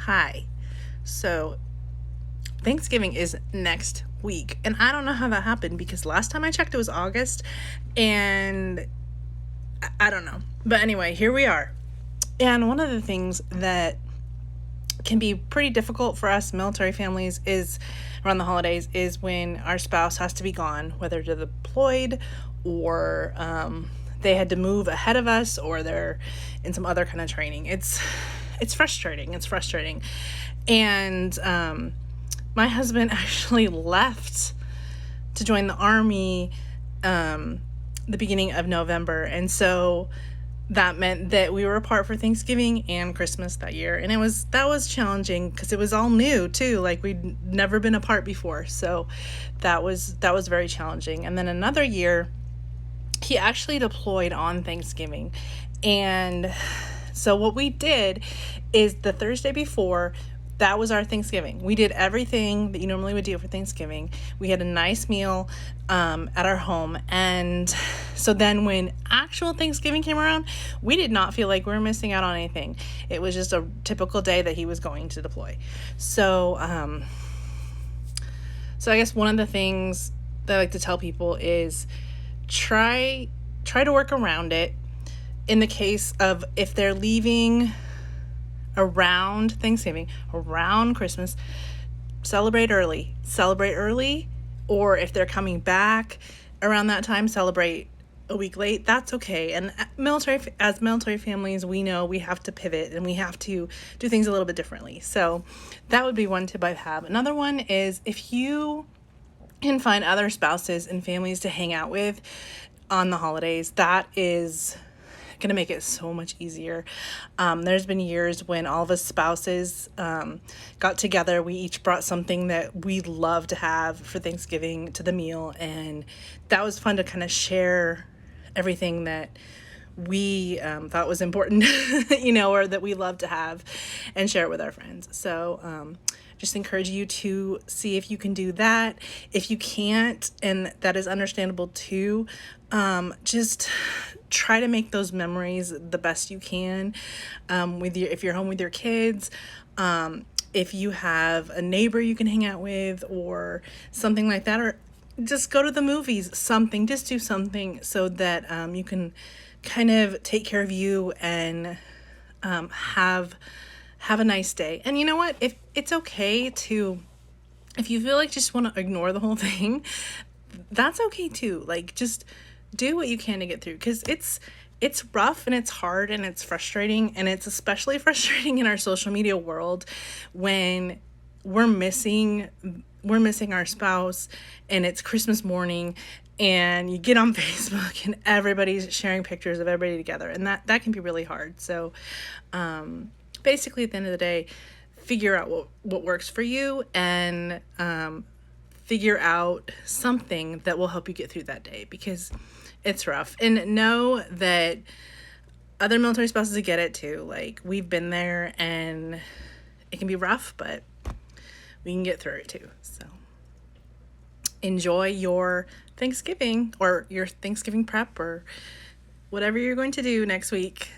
Hi. So, Thanksgiving is next week, and I don't know how that happened because last time I checked it was August, and I don't know. But anyway, here we are. And one of the things that can be pretty difficult for us military families is around the holidays is when our spouse has to be gone, whether they're deployed or they had to move ahead of us or they're in some other kind of training. It's frustrating. It's frustrating. And my husband actually left to join the Army the beginning of November. And so that meant that we were apart for Thanksgiving and Christmas that year. And that was challenging because it was all new too. Like we'd never been apart before. So that was very challenging. And then another year, he actually deployed on Thanksgiving. And so what we did is the Thursday before, that was our Thanksgiving. We did everything that you normally would do for Thanksgiving. We had a nice meal at our home. And so then when actual Thanksgiving came around, we did not feel like we were missing out on anything. It was just a typical day that he was going to deploy. So I guess one of the things that I like to tell people is try to work around it. In the case of if they're leaving around Thanksgiving, around Christmas, celebrate early, or if they're coming back around that time, celebrate a week late. That's okay. And as military families, we know we have to pivot and we have to do things a little bit differently. So that would be one tip I have. Another one is if you can find other spouses and families to hang out with on the holidays, that is going to make it so much easier. There's been years when all of us spouses got together. We each brought something that we love to have for Thanksgiving to the meal, and that was fun to kind of share everything that we thought was important, or that we love to have and share it with our friends. So just encourage you to see if you can do that. If you can't, and that is understandable too, just try to make those memories the best you can if you're home with your kids. If you have a neighbor you can hang out with or something like that, or just go to the movies, just do something so that you can kind of take care of you and have a nice day. And you know what? If it's okay to, if you feel like just want to ignore the whole thing, that's okay too. Like just do what you can to get through, because it's rough and it's hard and it's frustrating, and it's especially frustrating in our social media world when we're missing our spouse and it's Christmas morning and you get on Facebook and everybody's sharing pictures of everybody together, and that can be really hard. So basically at the end of the day, figure out what works for you, and figure out something that will help you get through that day, because it's rough. And know that other military spouses get it too. Like, we've been there and it can be rough, but we can get through it too. So enjoy your Thanksgiving or your Thanksgiving prep or whatever you're going to do next week.